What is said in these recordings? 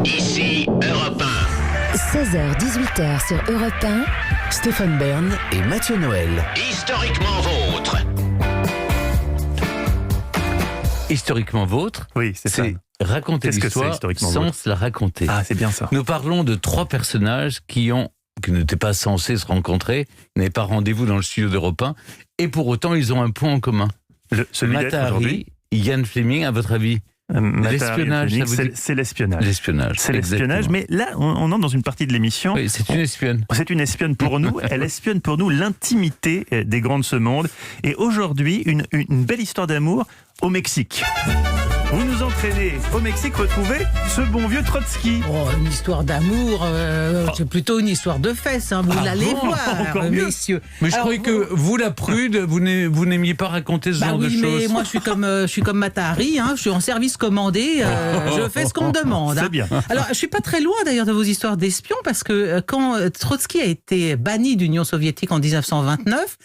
Ici Europe 1. 16h-18h sur Europe 1. Stéphane Bern et Mathieu Noël. Historiquement vôtre. Historiquement vôtre, Oui, c'est raconter Qu'est-ce que l'histoire c'est, historiquement sans vôtre se la raconter. Ah, c'est bien ça. Nous parlons de trois personnages qui n'étaient pas censés se rencontrer, n'avaient pas rendez-vous dans le studio d'Europe 1, et pour autant ils ont un point en commun. Celui d'être Mata aujourd'hui. Hari, Ian Fleming, à votre avis? L'espionnage, ça vous dit? c'est l'espionnage. L'espionnage. C'est l'espionnage, exactement. mais là, on entre dans une partie de l'émission. Oui, c'est une espionne. C'est une espionne pour nous. Elle espionne pour nous l'intimité des grands de ce monde. Et aujourd'hui, une belle histoire d'amour au Mexique. Vous nous entraînez au Mexique retrouver ce bon vieux Trotsky. Oh, une histoire d'amour, c'est plutôt une histoire de fesses, hein, vous l'allez voir, encore mieux. messieurs. Mais je Alors, croyais que vous, la prude, vous n'aimiez pas raconter ce genre de oui, mais choses. moi je suis comme Mata Hari, hein, je suis en service commandé, je fais ce qu'on me demande. C'est bien. Alors je suis pas très loin d'ailleurs de vos histoires d'espions parce que quand Trotsky a été banni d'Union soviétique en 1929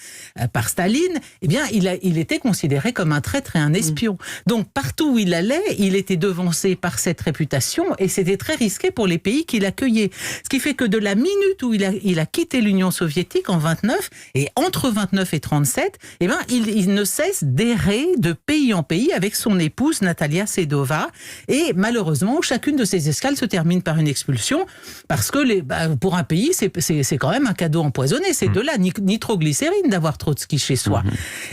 par Staline, eh bien il était considéré comme un traître et un espion. Donc partout où il allait, il était devancé par cette réputation et c'était très risqué pour les pays qui l'accueillaient. Ce qui fait que de la minute où il a quitté l'Union soviétique en 29 et entre 29 et 37, eh ben il ne cesse d'errer de pays en pays avec son épouse Natalia Sedova et malheureusement chacune de ces escales se termine par une expulsion parce que pour un pays c'est quand même un cadeau empoisonné, c'est de la nitroglycérine d'avoir Trotsky chez soi.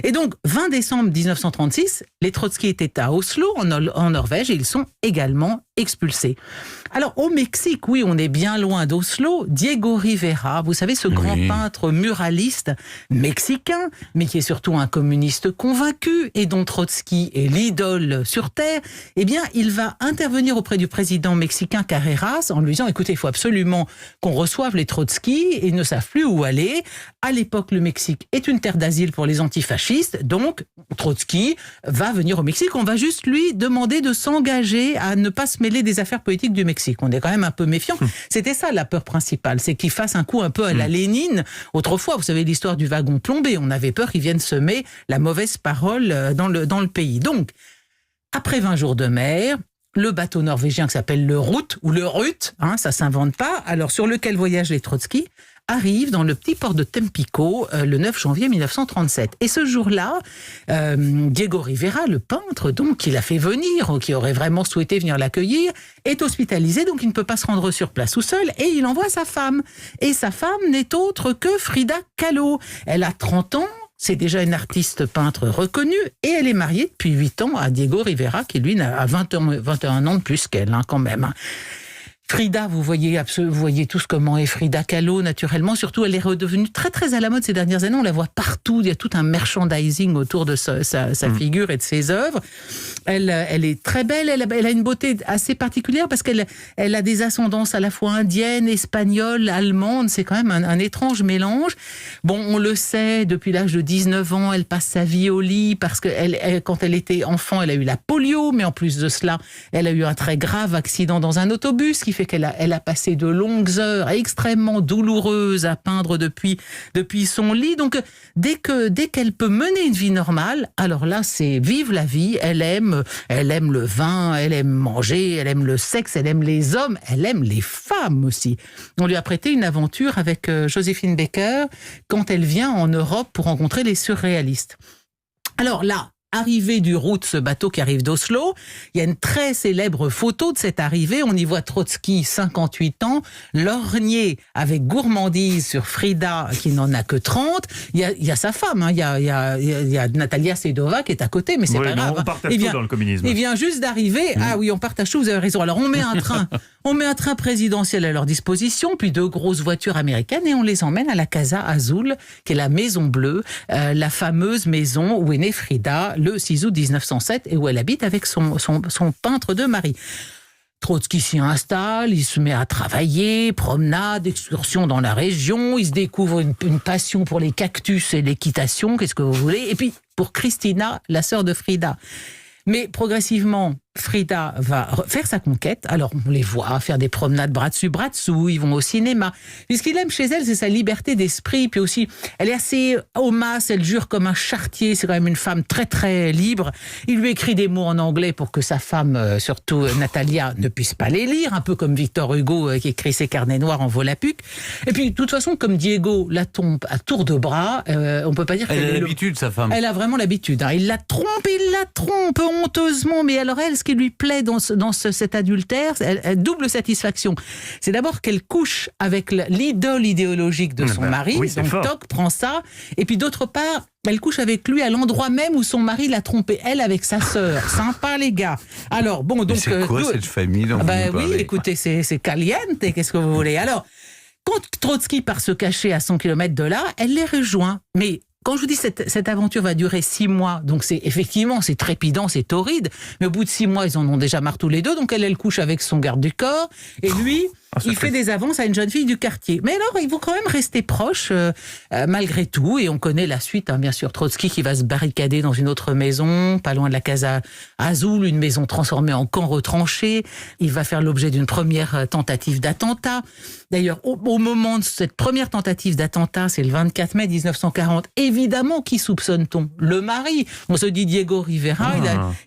Et donc 20 décembre 1936, les Trotsky étaient à Oslo en Norvège et ils sont également expulsés. Alors au Mexique, oui, on est bien loin d'Oslo. Diego Rivera, vous savez, ce grand peintre muraliste mexicain, mais qui est surtout un communiste convaincu et dont Trotsky est l'idole sur Terre, eh bien, il va intervenir auprès du président mexicain Carreras en lui disant, écoutez, il faut absolument qu'on reçoive les Trotsky et ils ne savent plus où aller. À l'époque, le Mexique est une terre d'asile pour les antifascistes, donc Trotsky va venir au Mexique. On va juste lui demander de s'engager à ne pas se mêler des affaires politiques du Mexique. On est quand même un peu méfiant. C'était ça la peur principale, c'est qu'il fasse un coup un peu à la Lénine. Autrefois, vous savez l'histoire du wagon plombé, on avait peur qu'il vienne semer la mauvaise parole dans le pays. Donc, après 20 jours de mer, le bateau norvégien qui s'appelle le Rut, ou le Rut, ça s'invente pas, alors sur lequel voyagent les Trotsky, arrive dans le petit port de Tempico le 9 janvier 1937. Et ce jour-là, Diego Rivera, le peintre, donc, qui l'a fait venir, qui aurait vraiment souhaité venir l'accueillir, est hospitalisé, donc il ne peut pas se rendre sur place tout seul, et il envoie sa femme. Et sa femme n'est autre que Frida Kahlo. Elle a 30 ans, c'est déjà une artiste peintre reconnue, et elle est mariée depuis 8 ans à Diego Rivera, qui lui a 21 ans de plus qu'elle, quand même. Frida, vous voyez tous comment est Frida Kahlo, naturellement. Surtout, elle est redevenue très, très à la mode ces dernières années. On la voit partout. Il y a tout un merchandising autour de sa figure et de ses œuvres. Elle est très belle. Elle a une beauté assez particulière parce qu'elle a des ascendances à la fois indiennes, espagnoles, allemandes. C'est quand même un étrange mélange. Bon, on le sait, depuis l'âge de 19 ans, elle passe sa vie au lit parce que quand elle était enfant, elle a eu la polio. Mais en plus de cela, elle a eu un très grave accident dans un autobus qui fait qu'elle a passé de longues heures extrêmement douloureuses à peindre depuis son lit. Donc, dès qu'elle peut mener une vie normale, alors là, c'est vive la vie. Elle aime le vin, elle aime manger, elle aime le sexe, elle aime les hommes, elle aime les femmes aussi. On lui a prêté une aventure avec Joséphine Baker quand elle vient en Europe pour rencontrer les surréalistes. Alors là, arrivée du Rut, ce bateau qui arrive d'Oslo, il y a une très célèbre photo de cette arrivée. On y voit Trotsky, 58 ans, lorgné avec gourmandise sur Frida, qui n'en a que 30. Il y a sa femme, il y a Natalia Sedova qui est à côté, mais c'est pas grave. On partage tout dans le communisme. Il vient juste d'arriver. Ah oui, on partage tout, vous avez raison. Alors on met un train présidentiel à leur disposition, puis 2 grosses voitures américaines, et on les emmène à la Casa Azul, qui est la Maison Bleue, la fameuse maison où est née Frida le 6 août 1907 et où elle habite avec son peintre de mari. Trotsky s'y installe, il se met à travailler, promenade, excursion dans la région, il se découvre une passion pour les cactus et l'équitation, qu'est-ce que vous voulez, et puis pour Christina, la sœur de Frida. Mais progressivement, Frida va faire sa conquête. Alors, on les voit faire des promenades bras dessus, bras dessous, ils vont au cinéma. Et ce qu'il aime chez elle, c'est sa liberté d'esprit. Puis aussi, elle est assez homasse, elle jure comme un charretier. C'est quand même une femme très, très libre. Il lui écrit des mots en anglais pour que sa femme, surtout Natalia, ne puisse pas les lire. Un peu comme Victor Hugo qui écrit ses carnets noirs en Volapuc. Et puis, de toute façon, comme Diego la trompe à tour de bras, on peut pas dire qu'elle Elle a est l'habitude, sa femme. Elle a vraiment l'habitude. Hein. Il la trompe honteusement. Mais alors elle, ce qui lui plaît dans cet adultère, elle double satisfaction. C'est d'abord qu'elle couche avec l'idole idéologique de son mari. Oui, donc fort. Toc prend ça. Et puis d'autre part, elle couche avec lui à l'endroit même où son mari l'a trompé, elle avec sa sœur. Sympa les gars. Alors bon, donc c'est quoi cette famille dont vous oui, nous parlez? écoutez, c'est caliente. Qu'est-ce que vous voulez? Alors, quand Trotsky part se cacher à 100 km de là, elle les rejoint. Mais quand je vous dis cette aventure va durer 6 mois, donc c'est trépidant, c'est torride, mais au bout de 6 mois, ils en ont déjà marre tous les deux, donc elle couche avec son garde du corps, et lui, il fait des avances à une jeune fille du quartier. Mais alors, ils vont quand même rester proches, malgré tout, et on connaît la suite, hein, bien sûr, Trotsky qui va se barricader dans une autre maison, pas loin de la Casa Azul, une maison transformée en camp retranché. Il va faire l'objet d'une première tentative d'attentat. D'ailleurs, au moment de cette première tentative d'attentat, c'est le 24 mai 1940, évidemment, qui soupçonne-t-on? Le mari. On se dit Diego Rivera,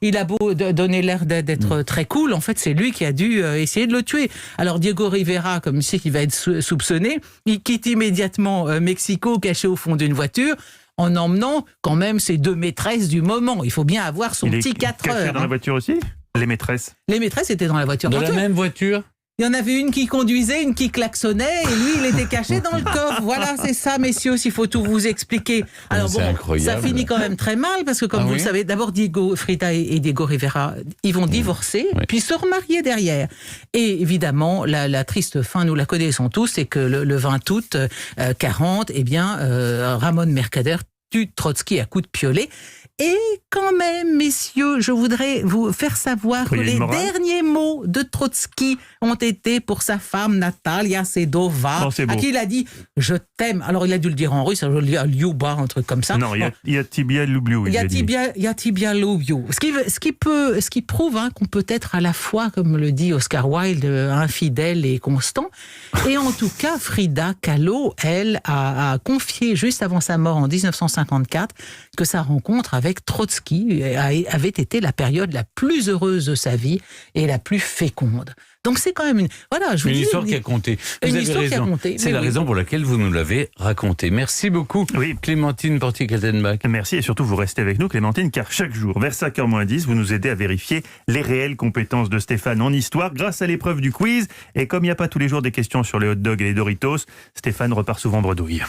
il a beau donner l'air d'être très cool, en fait, c'est lui qui a dû essayer de le tuer. Alors, Diego Rivera, comme il sait qu'il va être soupçonné, il quitte immédiatement Mexico, caché au fond d'une voiture, en emmenant quand même ses 2 maîtresses du moment. Il faut bien avoir son petit 4 heures. Caché dans la voiture aussi? Les maîtresses? Les maîtresses étaient dans la voiture. Dans la même voiture? Il y en avait une qui conduisait, une qui klaxonnait, et lui, il était caché dans le coffre. Voilà, c'est ça, messieurs, s'il faut tout vous expliquer. Alors c'est incroyable. ça finit quand même très mal, parce que comme vous le savez, d'abord Frida et Diego Rivera, ils vont divorcer, puis se remarier derrière. Et évidemment, la triste fin, nous la connaissons tous, c'est que le 20 août 40, eh bien, Ramon Mercader tue Trotsky à coups de piolet. Et quand même, messieurs, je voudrais vous faire savoir que les derniers mots de Trotsky ont été pour sa femme Natalia Sedova, à qui il a dit « je t'aime ». Alors il a dû le dire en russe, alors, je le dis Lyuba, un truc comme ça. Non, il y a Tibia Lubliou. Il y a Tibia Lubliou. Ce qui prouve qu'on peut être à la fois, comme le dit Oscar Wilde, infidèle et constant. Et en tout cas, Frida Kahlo, elle, a confié juste avant sa mort en 1954 que sa rencontre avec Trotsky avait été la période la plus heureuse de sa vie et la plus féconde. Donc c'est quand même une histoire qui a compté. Vous avez raison. C'est la raison pour laquelle vous nous l'avez raconté. Merci beaucoup, Clémentine Portier-Kaltenbach. Merci, et surtout vous restez avec nous, Clémentine, car chaque jour, vers 5h-10, vous nous aidez à vérifier les réelles compétences de Stéphane en histoire grâce à l'épreuve du quiz. Et comme il n'y a pas tous les jours des questions sur les hot dogs et les Doritos, Stéphane repart souvent bredouille.